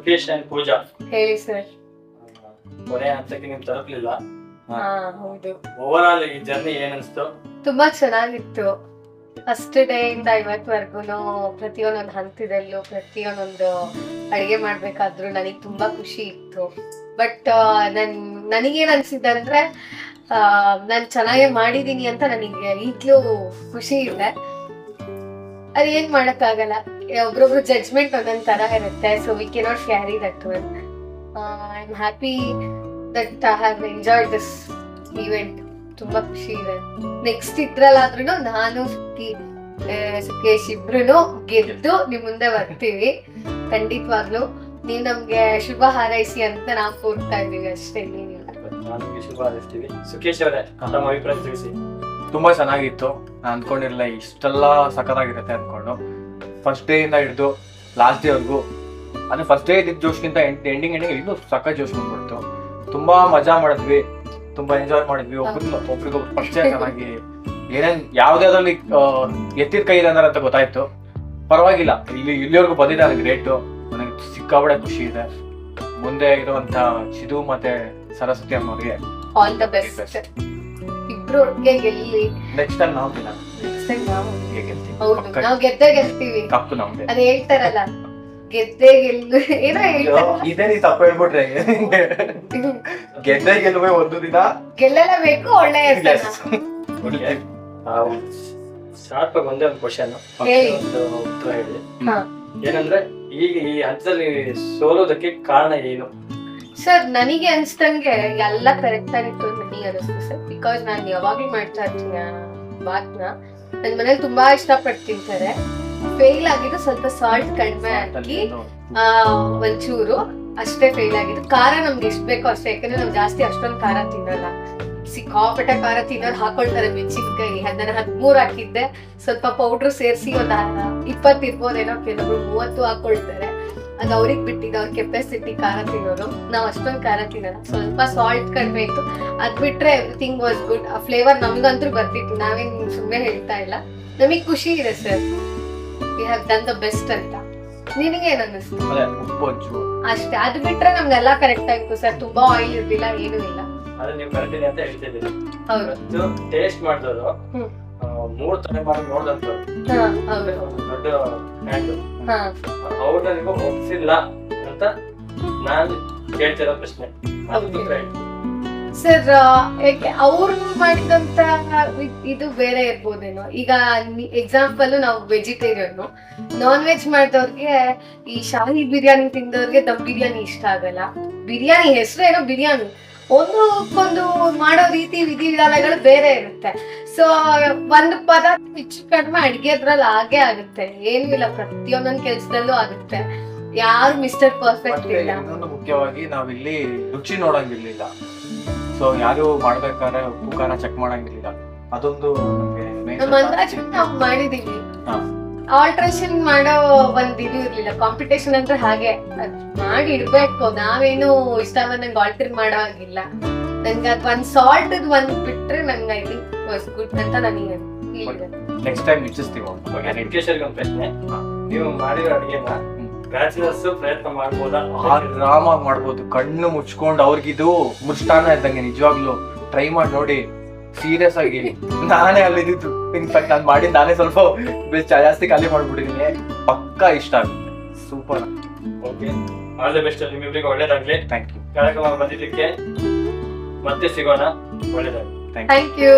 Sukesh and ಪೂಜಾ ಹೇಳಿ sir. ಕೊನೆ ಹಂತಕ್ಕೆ ನೀವು ತಲುಪಲಿಲ್ಲ. ಹೌದು. ಓವರ್ ಆಲ್ ಈ ಜರ್ನಿ ಏನ್ ಅನ್ಸ್ತು? ತುಂಬಾ ಚೆನ್ನಾಗಿತ್ತು. ಫಸ್ಟ್ ಡೇ ಇಂದ ಇವತ್ವರೆಗೂ ಪ್ರತಿಯೊಂದೊಂದು ಹಂತದಲ್ಲೂ ಪ್ರತಿಯೊಂದೊಂದು ಅಡಿಗೆ ಮಾಡ್ಬೇಕಾದ್ರು ನನಗೆ ತುಂಬಾ ಖುಷಿ ಇತ್ತು. ಬಟ್ ನನಗೇನ್ ಅನ್ಸಿದ್ದಂದ್ರೆ ನಾನು ಚೆನ್ನಾಗೇ ಮಾಡಿದೀನಿ ಅಂತ ನನಗೆ ಈಗ್ಲೂ ಖುಷಿ ಇದೆ. ಅದೇನ್ ಮಾಡಕ್ಕಾಗಲ್ಲ, ಒಬ್ರೊಬ್ರು ಜಡ್ಜ್ಮೆಂಟ್ ಒಂದೊಂದ್ ತರ ಇರುತ್ತೆ. So we cannot carry that one. I am happy that I have enjoyed this event. ತುಂಬಾ ಖುಷಿ ಇದೆ. ನೆಕ್ಸ್ಟ್ ಇದ್ರಲ್ಲಾದ್ರೂ ನಾನು ಸುಕೇಶ್ ಇಬ್ರು ಗೆದ್ದು ನಿಮ್ ಮುಂದೆ ಬರ್ತೀವಿ ಖಂಡಿತವಾಗ್ಲು. ನೀವ್ ನಮ್ಗೆ ಶುಭ ಹಾರೈಸಿ ಅಂತ ನಾವು ಕೋರ್ತಾ ಇದೀವಿ ಅಷ್ಟೇ. ನಮಗೆ ಶುಭ ಹಾರೈಸ್ತೀವಿ. ಸುಕೇಶ್ ಅವರೇ ತಮ್ಮ ಅಭಿಪ್ರಾಯ ತಿಳಿಸಿ. ತುಂಬಾ ಚೆನ್ನಾಗಿತ್ತು. ನಾನು ಅನ್ಕೊಂಡಿರಲಿಲ್ಲ ಇಷ್ಟೆಲ್ಲ ಸಖತ್ತಾಗಿರುತ್ತೆ ಅನ್ಕೊಂಡು. ಫಸ್ಟ್ ಡೇ ಇಂದ ಹಿಡಿದು ಲಾಸ್ಟ್ ಡೇ ವರ್ಗು, ಅಂದ್ರೆ ಫಸ್ಟ್ ಡೇ ಇದ್ದಿದ್ದ ಜೋಶ್ಗಿಂತ ಎಂಡಿಂಗ್ ಇನ್ನೂ ಸಖತ್ ಜೋಶ್ ಬಂದ್ಬಿಡ್ತು. ತುಂಬಾ ಮಜಾ ಮಾಡಿದ್ವಿ, ತುಂಬಾ ಎಂಜಾಯ್ ಮಾಡಿದ್ವಿ. ಒಬ್ರಿಗೊಬ್ರು ಪರಿಚಯ ಚೆನ್ನಾಗಿ ಏನೇನ್ ಯಾವ್ದಾದ್ರಲ್ಲಿ ಎತ್ತಿದ ಕೈ ಇದೆ ಅಂತ ಗೊತ್ತಾಯ್ತು. ಪರವಾಗಿಲ್ಲ, ಇಲ್ಲಿವರೆಗೂ ಬಂದಿದ್ದಾರೆ ಗ್ರೇಟು. ನನಗೆ ಸಿಕ್ಕಾಬಡೆ ಖುಷಿ ಇದೆ. ಮುಂದೆ ಇರುವಂತ ಶಿದು ಮತ್ತೆ ಸರಸ್ವತಿ ಅಮ್ಮವ್ರಿಗೆ ಆಲ್ ದ ಬೆಸ್ಟ್. ಇಬ್ರು ಒಟ್ಟಿಗೆ ಗೆಲ್ಲಿ. ನೆಕ್ಸ್ಟ್ ಟೈಮ್ ನಾವು ಹೌದು, ನಾವು ಗೆದ್ದೇ ಗೆಲ್ತೀವಿ. ಕಪ್ಪು ನಮ್ಗೆ ಅದ್ ಹೇಳ್ತಾರಲ್ಲ, ಗೆದ್ದೆ ಗೆಲ್ಲು ಏನೋ ಹೇಳ್ತಾರ. ಇದೇ ನೀ ತಪ್ಪ ಹೇಳ್ಬಿಟ್ರೆ ಗೆದ್ದೆ ಗೆಲ್ಲುವೆ ಒಂದು ದಿನ ಗೆಲ್ಲಲೇಬೇಕು. ಒಳ್ಳೆ ಶಾರ್ಟ್ ಆಗಿ ಒಂದೇ ಒಂದು ಕ್ವಶನ್, ಹೇಳಿ. ಒಂದು ಉತ್ತರ ಹೇಳಿ. ಏನಂದ್ರೆ ಈಗ ಈ ಹಂತದಲ್ಲಿ ಸೋಲೋದಕ್ಕೆ ಕಾರಣ ಏನು? ಸರ್, ನನಗೆ ಅನ್ಸ್ದಂಗೆ ಎಲ್ಲ ಕರೆಕ್ಟ್ ಆಗಿತ್ತು ಅಂತ ನನಗೆ ಅನಿಸ್ತು ಸರ್. ಬಿಕಾಸ್ ನಾನು ಯಾವಾಗ್ಲೂ ಮಾಡ್ತಾ ಇರ್ತೀನಿ ಮಾತ್ನ. ನನ್ನ ಮನೇಲಿ ತುಂಬಾ ಇಷ್ಟಪಟ್ಟು ತಿಂತಾರೆ. ಫೇಲ್ ಆಗಿದ್ದು ಸ್ವಲ್ಪ ಸಾಲ್ಟ್ ಕಡಿಮೆ ಹಾಕಿ ಒಂಚೂರು ಅಷ್ಟೇ ಫೇಲ್ ಆಗಿದ್ದು. ಖಾರ ನಮ್ಗೆ ಎಷ್ಟು ಬೇಕೋ ಅಷ್ಟೇ, ಯಾಕಂದ್ರೆ ನಾವು ಜಾಸ್ತಿ ಅಷ್ಟೊಂದು ಖಾರ ತಿನ್ನಲ್ಲ. ಸಿಕ್ಕಾಪಟ್ಟೆ ಖಾರ ತಿನ್ನೋರು ಹಾಕೊಳ್ತಾರೆ ಮೆಣಸಿನ್ಕಾಯಿ. ನಾನು 13 ಹಾಕಿದ್ದೆ. ಸ್ವಲ್ಪ ಪೌಡ್ರ್ ಸೇರಿಸಿ ಒಂದು 20 ಇರ್ಬೋದೇನೋ, ಕೆಲವರು 30 ಹಾಕೊಳ್ತಾರೆ. ಅದು ಅವ್ರಿಗೆ ಬಿಟ್ಟಿದ್ದು, ಅವ್ರ ಕೆಪಾಸಿಟಿ ಖಾರ ತಿನ್ನೋರು. ನಾವು ಅಷ್ಟೊಂದು ಖಾರ ತಿನ್ನಲ್ಲ. ಸ್ವಲ್ಪ ಸಾಲ್ಟ್ ಕಡಿಮೆ ಇತ್ತು, ಅದ್ ಬಿಟ್ರೆ ಎವ್ರಿಥಿಂಗ್ ವಾಸ್ ಗುಡ್. ಆ ಫ್ಲೇವರ್ ನಮ್ಗಂತೂ ಬರ್ತಿತ್ತು. ನಾವೇನ್ ಸುಮ್ಮನೆ ಹೇಳ್ತಾ ಇಲ್ಲ. ನಮಗ್ ಖುಷಿ ಇದೆ sir, we have done the best ಅಂತ. ನಿನಗೆ ಏನ್ ಅನ್ನಿಸ್ತು? ಅಷ್ಟೇ, ಅದು ಬಿಟ್ರೆ ನಮ್ಗೆಲ್ಲ ಕರೆಕ್ಟ್ ಆಗಿತ್ತು ಸರ್. ತುಂಬಾ ಆಯಿಲ್ ಇರ್ಲಿಲ್ಲ, ಏನೂ ಇಲ್ಲ. ಅದೇ ನೀವು ಕರೆಕ್ಟ್ ಇದೆ ಅಂತ ಹೇಳ್ತಿದ್ದೀರಿ. ಹೌದು, ಟೇಸ್ಟ್ ಮಾಡಿದವರು 3 ತಲೆಮಾರು ನೋಡಿದಂತವ್ರು ದೊಡ್ಡ ಹ್ಯಾಂಡ್ ಅವ್ರನ್ನ ನೀವು ಒಪ್ಸಿಲ್ಲ ಅಂತ ನಾನು ಕೇಳ್ತಿರೋ ಪ್ರಶ್ನೆ. ಸರ್, ಯಾಕೆ ಅವ್ರು ಮಾಡಿದಂತ ಇದು ಬೇರೆ ಇರ್ಬೋದೇನೋ. ಈಗ ಎಕ್ಸಾಂಪಲ್, ನಾವು ವೆಜಿಟೇರಿಯನ್, ನಾನ್ ವೆಜ್ ಮಾಡಿದವ್ರಿಗೆ ಈ ಶಾಹಿ ಬಿರಿಯಾನಿ ತಿಂದವ್ರಿಗೆ ದಮ್ ಬಿರಿಯಾನಿ ಇಷ್ಟ ಆಗಲ್ಲ. ಬಿರಿಯಾನಿ ಹೆಸರೇನೋ ಬಿರಿಯಾನಿ, ಒಂದು ಮಾಡೋ ರೀತಿ ವಿಧಿ ವಿಧಾನಗಳು ಬೇರೆ ಇರುತ್ತೆ. ಸೊ ಒಂದು ಪದಾರ್ಥ ಹೆಚ್ಚು ಕಡಿಮೆ ಅಡಿಗೆದ್ರಲ್ಲಿ ಹಾಗೆ ಆಗುತ್ತೆ. ಏನೂ ಇಲ್ಲ, ಪ್ರತಿಯೊಂದೊಂದು ಕೆಲ್ಸದಲ್ಲೂ ಆಗುತ್ತೆ. ಯಾರು ಮಿಸ್ಟರ್ ಪರ್ಫೆಕ್ಟ್ ಇಲ್ಲ. ಇನ್ನೊಂದು ಮುಖ್ಯವಾಗಿ ನಾವಿಲ್ಲಿ ರುಚಿ ನೋಡಂಗಿರ್ಲಿಲ್ಲ. ಸೊ ಯಾರು ಮಾಡ್ಬೇಕಾದ್ರೆ ಉಪ್ಪು ಖಾರ ಚೆಕ್ ಮಾಡಂಗಿರ್ಲಿಲ್ಲ. ಅದೊಂದು ನಮ್ಮ ಅಂದಾಜು ನಾವು ಮಾಡಿದೀವಿ. ಆಲ್ಟ್ರೇಷನ್ ಮಾಡೋ ಒಂದ್ ಇದು ಇರ್ಲಿಲ್ಲ. ಕಾಂಪಿಟೇಷನ್ ಅಂದ್ರೆ ಹಾಗೆ ಮಾಡಿ ಇಡ್ಬೇಕು. ನಾವೇನು ಇಷ್ಟ ಬಂದಂಗೆ ಆಲ್ಟರ್ ಮಾಡೋ ಹಾಗಿಲ್ಲ. ನನ್ಗೆ ಅದ್ ಒಂದ್ ಸಾಲ್ಟ್ ಒಂದ್ ಬಿಟ್ರೆ ನಂಗೆ ಐ ಥಿಂಕ್ ವಾಸ್ ಗುಡ್ ಅಂತ ನನಗೆ ನೆಕ್ಸ್ಟ್ ಟೈಮ್ ಇಚ್ಛಿಸ್ತೀವಿ. ಒಂದು ಪ್ರಶ್ನೆ, ನೀವು ಮಾಡಿರೋ ಅಡಿಗೆನ ಬ್ಯಾಚುಲರ್ಸ್ ಪ್ರಯತ್ನ ಮಾಡ್ಬೋದಾ? ಆರಾಮಾಗಿ ಮಾಡ್ಬೋದು. ಕಣ್ಣು ಮುಚ್ಕೊಂಡು ಅವ್ರಿಗಿದು ಮೃಷ್ಟಾನ ಇದ್ದಂಗೆ. ನಿಜವಾಗ್ಲು ಟ್ರೈ ಮಾಡಿ ನೋಡಿ, ಸೀರಿಯಸ್ ಆಗಿ. ನಾನೇ ಅಲ್ಲಿದ್ದು, ಇನ್ಫ್ಯಾಕ್ಟ್ ನಾನು ಮಾಡಿ ನಾನೇ ಸ್ವಲ್ಪ ಜಾಸ್ತಿ ಖಾಲಿ ಮಾಡ್ಬಿಟ್ಟಿದ್ದೀನಿ. ಪಕ್ಕಾ ಇಷ್ಟ ಆಗುತ್ತೆ. Super. Okay, all the best. ನಿಮ್ಮಿಬ್ಬರಿಗೆ ಒಳ್ಳೇದಾಗ್ಲಿ. Thank you. ಕಾರ್ಯಕ್ರಮ ಬಂದಿದ್ದಕ್ಕೆ ಮತ್ತೆ ಸಿಗೋಣ. ಒಳ್ಳೇದಾಗ್ಲಿ. Thank you.